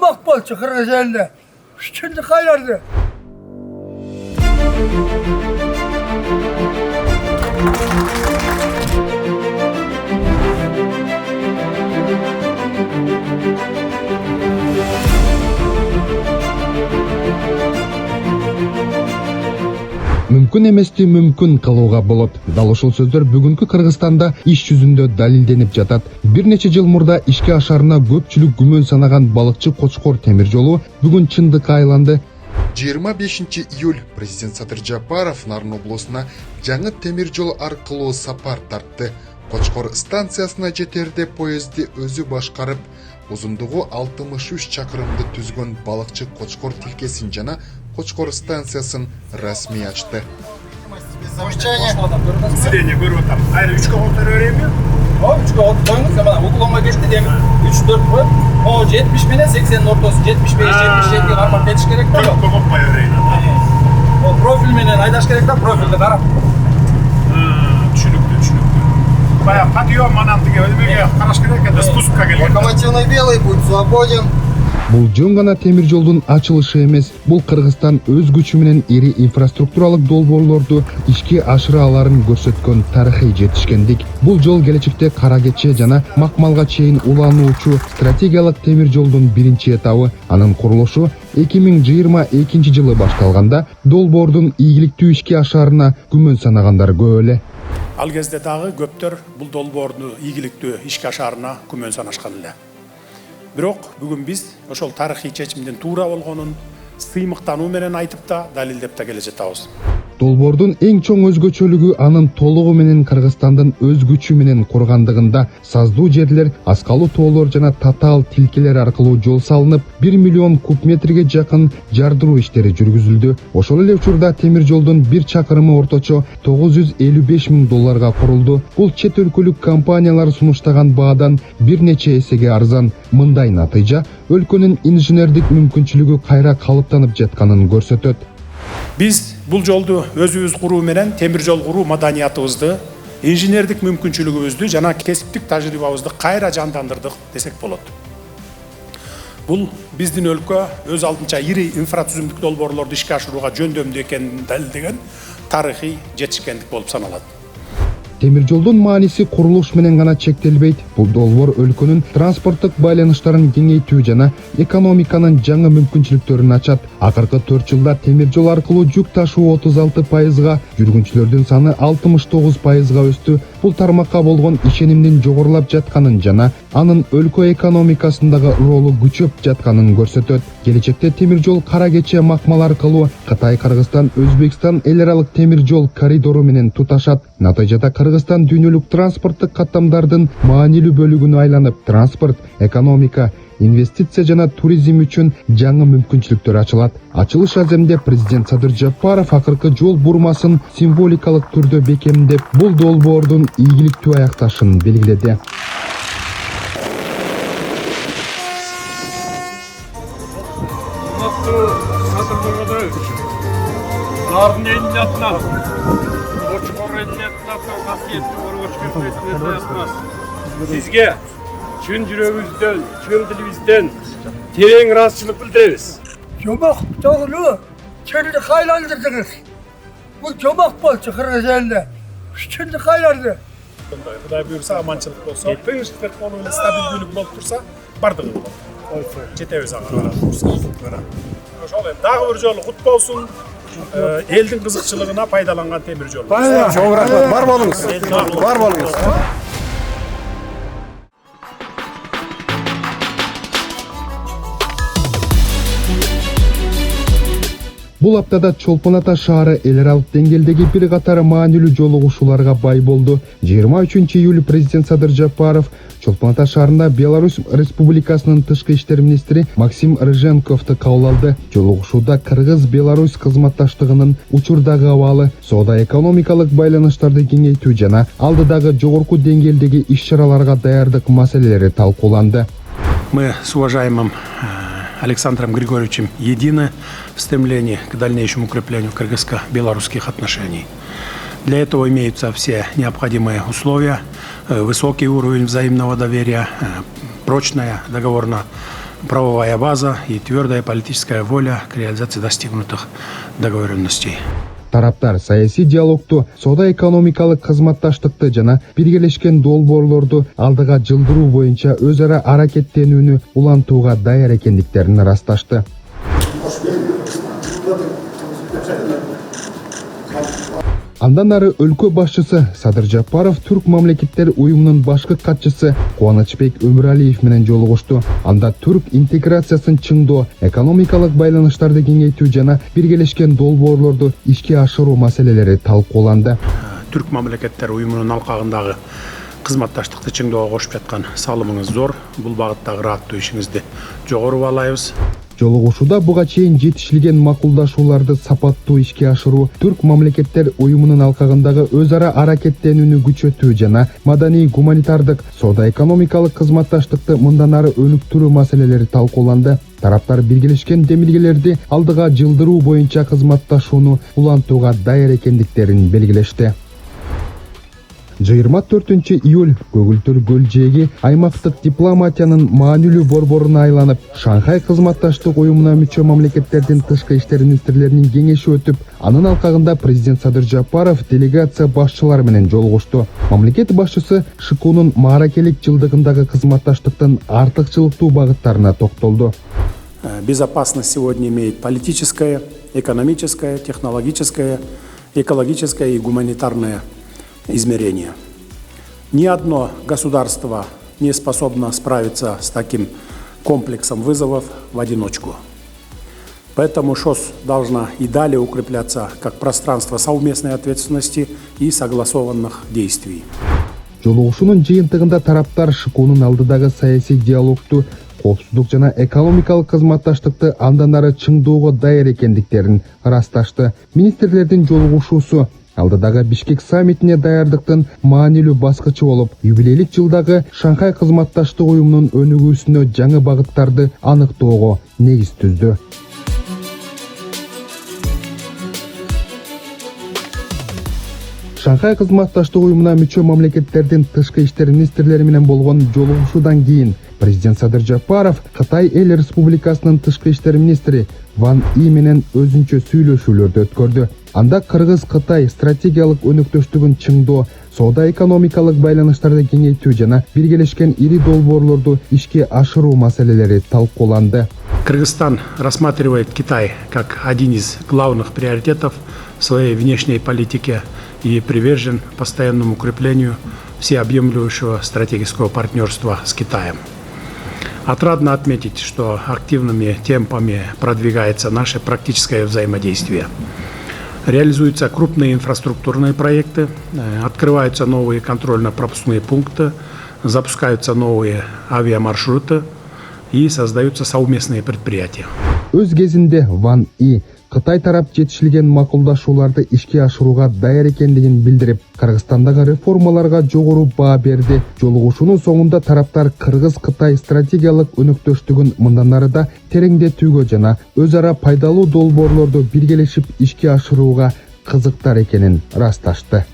Çomak bolçu Kırgız elinde. Şimdi kaylardı. Мүмкүн эмести мүмкүн кылууга болот. Дал ушул сөздөр бүгүнкү Кыргызстанда иш жүзүндө далилденип жатат. Бир нече жыл мурда ишке ашарына көпчүлүк күмөн санаган балыкчы Кочкор темир жолу бүгүн чындыкка айланды. 25 июль президент Садыр Жапаров Нарын облусуна жаңы темир жол аркылуу сапар тартты. Кочкор станциясына жетерде поезди өзү башкарып, узундугу 63 чакырымды түзгөн балыкчы Кочкор тилкесин жана Кочкор станциясын расмий ачты. Сирени көрүп атам. Айры 3 колтор өрөймү? 3 колтор коюңуз, мына уклонго кетти деми 3-4 коюп, о 70 менен 80 ортосу 75-77 кармап кетиш керек да. Көп коппай өрөйүн. О профиль менен айдаш керек да, профилди карап. Түшүнүктүү. Баягы подъем анан тиги өзүмө караш керек экен, спускка келген. Локомотивный белый будет свободен. Бул жөн гана темир жолдун ачылышы эмес, бул Кыргызстан өз күчү менен ири инфраструктуралык долбоорлорду ишке ашыра аларын көрсөткөн тарыхый жетишкендик. Бул жол келечекте Кара Кече жана Макмалга чейин улануучу стратегиялык темир жолдун биринчи этабы. Анын курулушу 2022 жылы башталганда долбоордун ийгиликтүү ишке ашарына күмөн санагандар көп эле. Ал кезде дагы көптөр бул долбоорду ийгиликтүү ишке ашарына күмөн санашкан эле. Бирок бүгүн биз ошол тарыхый чечимдин туура болгонун сыймыктануу менен айтып да, далилдеп да келе жатабыз. Долбоордун эң чоң өзгөчөлүгү анын толугу менен Кыргызстандын өз күчү менен кургандыгында. Саздуу жерлер, аскалуу тоолор жана татаал тилкелер аркылуу жол салынып, 1 миллион куб метрге жакын жардыруу иштери жүргүзүлдү. Ошол эле учурда темир жолдун 1 чакырымы орточо $955,000 курулду. Бул чет өлкөлүк компаниялар сунуштаган баадан бир нече эсеге арзан. Мындай натыйжа өлкөнүн инженердик мүмкүнчүлүгү кайра калыптанып жатканын көрсөтөт. Биз бул жолду өзүбүз куруу менен темир жол куруу маданиятыбызды, инженердик мүмкүнчүлүгүбүздү жана кесиптик тажрыйбабызды кайра жандандырдык десек болот. Бул биздин өлкө өз алдынча ири инфратүзүмдүк долбоорлорду ишке ашырууга жөндөмдүү экенин далилдеген тарыхый жетишкендик болуп саналат. Темир жолдун мааниси курулуш менен гана чектелбейт. Бул долбоор өлкөнүн транспорттук байланыштарын кеңейтүү жана экономиканын жаңы мүмкүнчүлүктөрүн ачат. Акыркы 4 жылда темир жол аркылуу жүк ташуу 36%, жүргүнчүлөрдүн саны 69%га өстү. Бул тармакка болгон ишенимдин жогорулап жатканын жана анын өлкө экономикасындагы ролу күчөп жатканын көрсөтөт. Келечекте темир жол Кара Кече Макмал аркылуу Кытай, Кыргызстан, Өзбекстан эл аралык темир жол коридору менен туташат. Натыйжада Кыргызстан дүйнөлүк транспорттук каттамдардын маанилүү бөлүгүнө айланып, транспорт, экономика, инвестиция жана туризм үчүн жаңы мүмкүнчүлүктөр ачылат. Ачылыш аземде президент Садыр Жапаров акыркы жол бурмасын символикалык түрдө бекемдеп, бул долбоордун ийгиликтүү аякташын белгиледи. Nardın elini atlar. Koçkor elini atlar. Kasiyetli koçkor elini atmaz. Sizge çün yüreğimizden, çün dilimizden tereң razıçılık bildiririz. Çomak doğru. Şimdi kaylandırdınız. Bu çomak bolçu Kırgız elinde. Şimdi kaylardı. Kuday buyursa amançılık bolsa, tınçlık bolуп эле стабилдүүлүк болуп турса, бардыгы болот. Жетебиз ага карап. Ошол эми дагы бир жолу кут болсун. Элдин кызыкчылыгына пайдаланган темир жол. Чоң рахмат, бар болуңуз. Бар болуңуз. Бул аптада Чолпон Ата шаары эл аралык деңгээлдеги бир катар маанилүү жолугушууларга бай болду. 23 июль президент Садыр Жапаров Чолпон Ата шаарында Беларусь Республикасынын тышкы иштер министри Максим Рыженковду кабыл алды. Жолугушууда Кыргыз-Беларусь кызматташтыгынын учурдагы абалы, соода-экономикалык байланыштарды кеңейтүү жана алдыдагы жогорку деңгээлдеги иш-чараларга даярдык маселелери талкууланды. Мы с уважаемым Александром Григорьевичем едины в стремлении к дальнейшему укреплению кыргызско-белорусских отношений. Для этого имеются все необходимые условия, высокий уровень взаимного доверия, прочная правовая база и твердая политическая воля к реализации достигнутых договоренностей. Тараптар саясий диалогту, соода-экономикалык кызматташтыкты жана биргелешкен долбоорлорду алдыга жылдыруу боюнча өз ара аракеттенүүнү улантууга даяр экендиктерин ырасташты. Андан ары өлкө башчысы Садыр Жапаров Түрк мамлекеттер уюмунун башкы катчысы Кубанычбек Өмүралиев менен жолугушту. Анда түрк интеграциясын чыңдоо, экономикалык байланыштарды кеңейтүү жана биргелешкен долбоорлорду ишке ашыруу маселелери талкууланды. Түрк мамлекеттер уюмунун алкагындагы кызматташтыкты чыңдоого кошуп жаткан салымыңыз зор. Бул багыттагы ырааттуу ишиңизди жогору баалайбыз. Жолугушууда буга чейин жетишилген макулдашууларды сапаттуу ишке ашыруу, түрк мамлекеттер уюмунун алкагындагы өз ара аракеттенүүнү күчөтүү жана маданий гуманитардык, соода-экономикалык кызматташтыкты мындан ары өнүктүрүү маселелери талкууланды. Тараптар биргелешкен демилгелерди алдыга жылдыруу боюнча кызматташууну улантууга даяр экендиктерин белгилешти. 24 июль Көгүлтүр көл жээги аймактык дипломатиянын маанилүү борборуна айланып, Шанхай кызматташтык уюмуна мүчө мамлекеттердин тышкы иштер министрлеринин кеңеши өтүп, анын алкагында президент Садыр Жапаров делегация башчылары менен жолугушту. Мамлекет башчысы ШКУнун мааракелик жылдыгындагы кызматташтыктын артыкчылыктуу багыттарына токтолду. Безопасность сегодня имеет политическое, экономическое, технологическое, экологическое и гуманитарное измерения. Ни одно государство не способно справиться с таким комплексом вызовов в одиночку. Поэтому ШОС должна и далее укрепляться как пространство совместной ответственности и согласованных действий. Жолугушуунун жыйынтыгында тараптар ШКУнун алдыдагы саясий диалогту, коопсуздук жана экономикалык кызматташтыкты андан ары чыңдоого даяр экендиктерин ырасташты. Министрлердин жолугушуусу алдыдагы Бишкек саммитине даярдыктын маанилүү баскычы болуп, юбилейлик жылдагы Шанхай кызматташтык уюмунун өнүгүүсүнө жаңы багыттарды аныктоого негиз түздү. Шанхай кызматташтык уюмуна мүчө мамлекеттердин тышкы иштер министрлери менен болгон жолугушуудан кийин президент Садыр Жапаров Кытай Эл Республикасынын тышкы иштер министри Ван И менен өзүнчө сүйлөшүүлөрдү өткөрдү. Анда Кыргыз-Кытай стратегиялык өнөктөштүгүн чыңдоо, соода-экономикалык байланыштарды кеңейтүү жана биргелешкен ири долбоорлорду ишке ашыруу маселелери талкууланды. Кыргызстан рассматривает Китай как один из главных приоритетов в своей внешней политике и привержен постоянному укреплению всеобъемлющего стратегического партнерства с Китаем. Отрадно отметить, что активными темпами продвигается наше практическое взаимодействие. Реализуются крупные инфраструктурные проекты, открываются новые контрольно-пропускные пункты, запускаются новые авиамаршруты и создаются совместные предприятия. Өз кезинде Ван И Кытай тарап жетишилген макулдашууларды ишке ашырууга даяр экендигин билдирип, Кыргызстандагы реформаларга жогору баа берди. Жолугушуунун соңунда тараптар Кыргыз-Кытай стратегиялык өнөктөштүгүн мындан ары да тереңдетүүгө жана өз ара пайдалуу долбоорлорду биргелешип ишке ашырууга кызыктар экенин ырасташты.